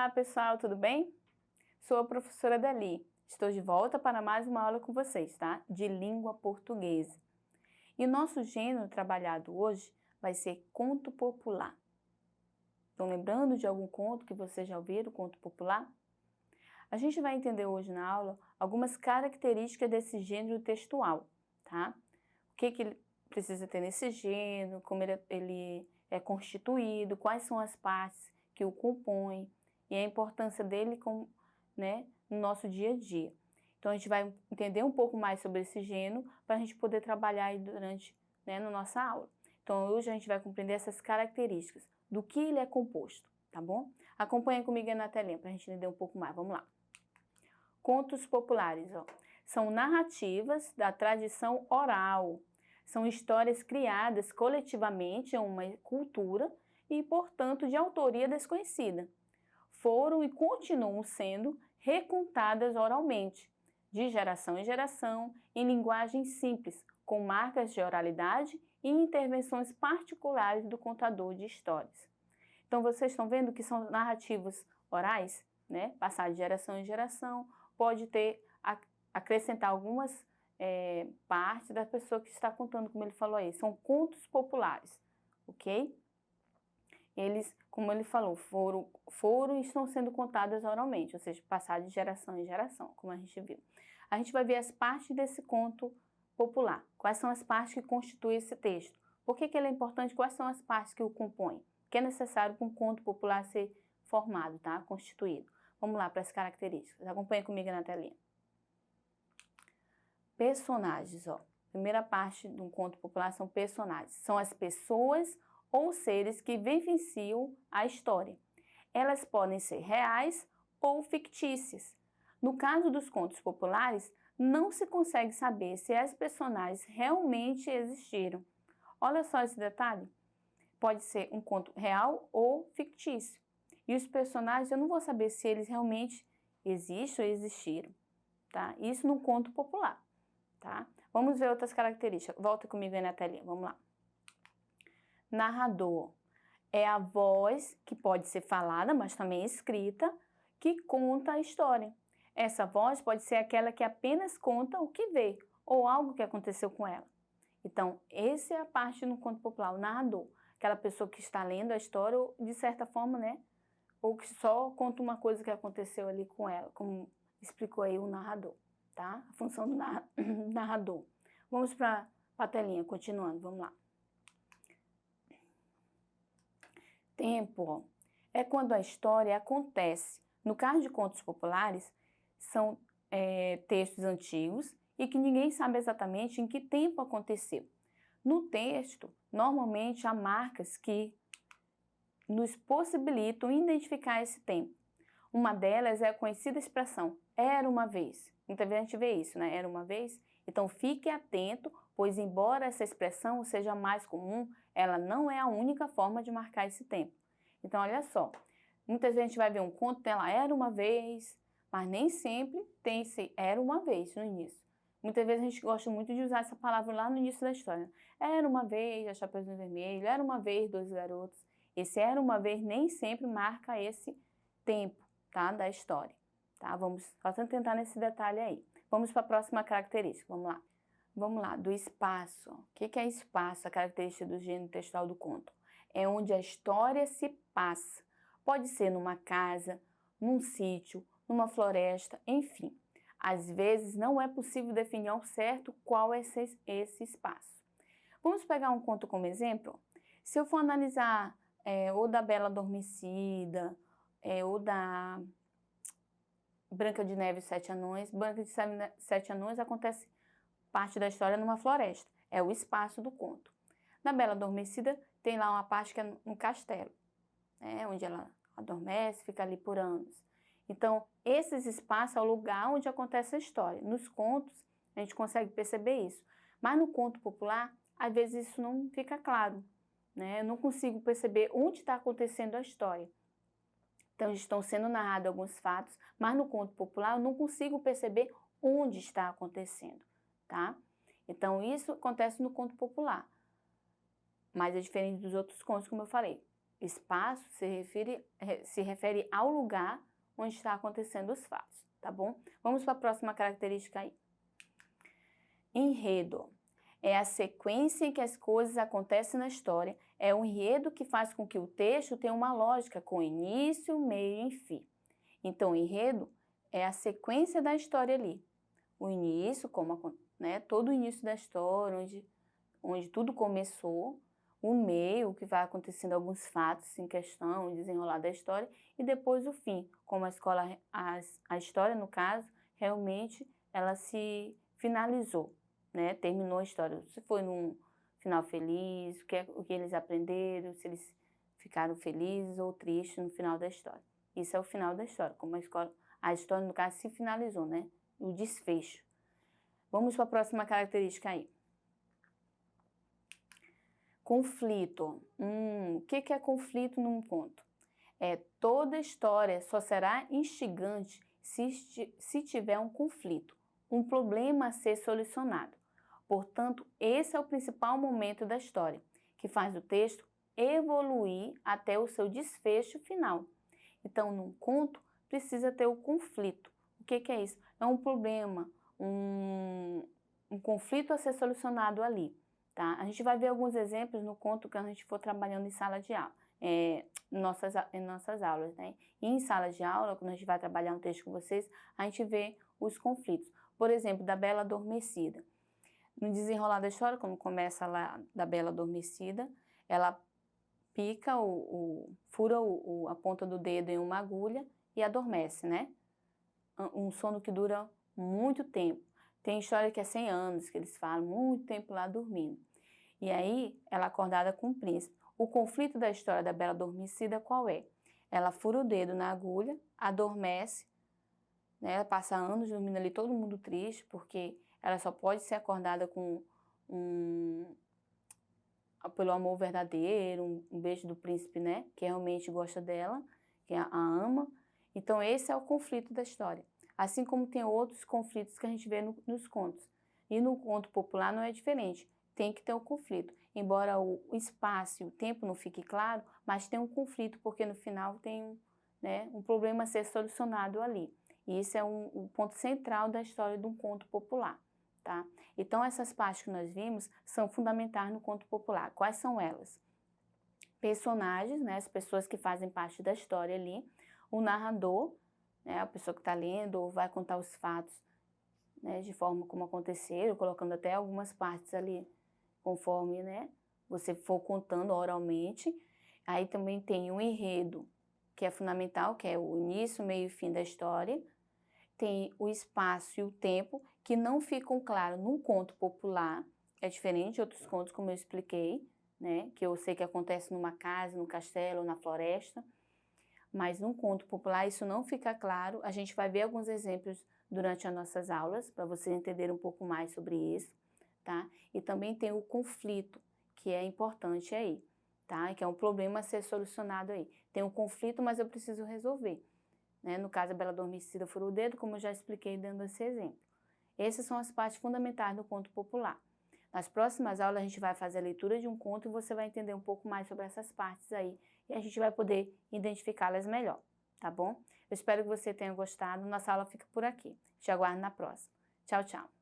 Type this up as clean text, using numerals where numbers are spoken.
Olá pessoal, tudo bem? Sou a professora Dali. Estou de volta para mais uma aula com vocês, tá? De língua portuguesa. E o nosso gênero trabalhado hoje vai ser conto popular. Estão lembrando de algum conto que vocês já ouviram, conto popular? A gente vai entender hoje na aula algumas características desse gênero textual, tá? O que ele precisa ter nesse gênero, como ele é constituído, quais são as partes que o compõem e a importância dele no nosso dia a dia. Então a gente vai entender um pouco mais sobre esse gênero para a gente poder trabalhar aí durante, na nossa aula. Então hoje a gente vai compreender essas características, do que ele é composto, tá bom? Acompanha comigo aí na telinha para a gente entender um pouco mais, vamos lá. Contos populares, ó, são narrativas da tradição oral, são histórias criadas coletivamente em uma cultura e, portanto, de autoria desconhecida. Foram e continuam sendo recontadas oralmente, de geração em geração, em linguagem simples, com marcas de oralidade e intervenções particulares do contador de histórias. Então, vocês estão vendo que são narrativas orais, né? Passar de geração em geração, pode acrescentar algumas partes da pessoa que está contando, como ele falou aí. São contos populares, ok? Eles, como ele falou, foram e estão sendo contadas oralmente, ou seja, passar de geração em geração, como a gente viu. A gente vai ver as partes desse conto popular. Quais são as partes que constituem esse texto? Por que ele é importante? Quais são as partes que o compõem? Que é necessário para um conto popular ser formado, tá? Constituído. Vamos lá para as características. Acompanha comigo na telinha. Personagens, ó. Primeira parte de um conto popular são personagens. São as pessoas ou seres que vivenciam a história. Elas podem ser reais ou fictícias. No caso dos contos populares, não se consegue saber se as personagens realmente existiram. Olha só esse detalhe. Pode ser um conto real ou fictício. E os personagens, eu não vou saber se eles realmente existem ou existiram, tá? Isso no conto popular, tá? Vamos ver outras características. Volta comigo aí na telinha, vamos lá. Narrador é a voz que pode ser falada, mas também escrita, que conta a história. Essa voz pode ser aquela que apenas conta o que vê ou algo que aconteceu com ela. Então, essa é a parte no conto popular, o narrador. Aquela pessoa que está lendo a história, ou, de certa forma, né? Ou que só conta uma coisa que aconteceu ali com ela, como explicou aí o narrador, tá? A função do narrador. Vamos para a telinha, continuando, vamos lá. Tempo, ó, é quando a história acontece. No caso de contos populares, são textos antigos e que ninguém sabe exatamente em que tempo aconteceu. No texto, normalmente há marcas que nos possibilitam identificar esse tempo. Uma delas é a conhecida expressão, era uma vez. Muitas vezes a gente vê isso, né? Era uma vez. Então fique atento, pois embora essa expressão seja mais comum, ela não é a única forma de marcar esse tempo. Então olha só, muitas vezes a gente vai ver um conto, tem lá, era uma vez, mas nem sempre tem esse era uma vez no início. Muitas vezes a gente gosta muito de usar essa palavra lá no início da história. Era uma vez a Chapeuzinho Vermelho, era uma vez dois garotos. Esse era uma vez nem sempre marca esse tempo, tá, da história, tá? Vamos só tentar nesse detalhe aí. Vamos para a próxima característica, vamos lá. Vamos lá, do espaço. O que é espaço, a característica do gênero textual do conto? É onde a história se passa. Pode ser numa casa, num sítio, numa floresta, enfim. Às vezes não é possível definir ao certo qual é esse espaço. Vamos pegar um conto como exemplo? Se eu for analisar ou da Bela Adormecida, ou da Branca de Neve e Sete Anões. Branca de Neve e Sete Anões acontece parte da história numa floresta, é o espaço do conto. Na Bela Adormecida tem lá uma parte que é um castelo, onde ela adormece, fica ali por anos. Então, esses espaços é o lugar onde acontece a história. Nos contos, a gente consegue perceber isso. Mas no conto popular, às vezes isso não fica claro, né? Eu não consigo perceber onde está acontecendo a história. Então, estão sendo narrados alguns fatos, mas no conto popular eu não consigo perceber onde está acontecendo, tá? Então, isso acontece no conto popular, mas é diferente dos outros contos, como eu falei. espaço se refere ao lugar onde está acontecendo os fatos, tá bom? Vamos para a próxima característica aí. Enredo. É a sequência em que as coisas acontecem na história. É o enredo que faz com que o texto tenha uma lógica com início, meio e fim. Então, o enredo é a sequência da história ali. O início, todo o início da história, onde tudo começou. O meio, que vai acontecendo alguns fatos em questão, o desenrolar da história. E depois o fim, como a história, no caso, realmente ela se finalizou. Né? Terminou a história, se foi num final feliz, o que eles aprenderam, se eles ficaram felizes ou tristes no final da história. Isso é o final da história, como a história, no caso, se finalizou, né? O desfecho. Vamos para a próxima característica aí. Conflito. O que é conflito num conto? Toda história só será instigante se tiver um conflito, um problema a ser solucionado. Portanto, esse é o principal momento da história, que faz o texto evoluir até o seu desfecho final. Então, num conto, precisa ter o conflito. O que é isso? É um problema, um conflito a ser solucionado ali. Tá? A gente vai ver alguns exemplos no conto que a gente for trabalhando em sala de aula, em nossas aulas. Né? E em sala de aula, quando a gente vai trabalhar um texto com vocês, a gente vê os conflitos. Por exemplo, da Bela Adormecida. No desenrolar da história, quando começa lá da Bela Adormecida, ela pica, fura a ponta do dedo em uma agulha e adormece, né? Um sono que dura muito tempo. Tem história que é 100 anos, que eles falam, muito tempo lá dormindo. E aí, ela é acordada com o príncipe. O conflito da história da Bela Adormecida qual é? Ela fura o dedo na agulha, adormece, né? Ela passa anos dormindo ali, todo mundo triste, porque ela só pode ser acordada pelo amor verdadeiro, um beijo do príncipe, né? Que realmente gosta dela, que a ama. Então, esse é o conflito da história. Assim como tem outros conflitos que a gente vê nos contos. E no conto popular não é diferente. Tem que ter um conflito. Embora o espaço e o tempo não fique claro, mas tem um conflito, porque no final tem um problema a ser solucionado ali. E isso é um ponto central da história de um conto popular. Tá? Então, essas partes que nós vimos são fundamentais no conto popular. Quais são elas? Personagens, né, as pessoas que fazem parte da história ali, o narrador, né, a pessoa que está lendo ou vai contar os fatos, né, de forma como aconteceram, colocando até algumas partes ali, conforme, né, você for contando oralmente. Aí também tem o enredo, que é fundamental, que é o início, meio e fim da história. Tem o espaço e o tempo, que não ficam claros num conto popular, é diferente de outros contos, como eu expliquei, né? Que eu sei que acontece numa casa, no castelo, na floresta, mas num conto popular isso não fica claro. A gente vai ver alguns exemplos durante as nossas aulas, para vocês entenderem um pouco mais sobre isso, tá? E também tem o conflito, que é importante aí, tá? Que é um problema a ser solucionado aí. Tem um conflito, mas eu preciso resolver. Né? No caso, a Bela Adormecida furou o dedo, como eu já expliquei dando esse exemplo. Essas são as partes fundamentais do conto popular. Nas próximas aulas, a gente vai fazer a leitura de um conto e você vai entender um pouco mais sobre essas partes aí. E a gente vai poder identificá-las melhor, tá bom? Eu espero que você tenha gostado. Nossa aula fica por aqui. Te aguardo na próxima. Tchau, tchau.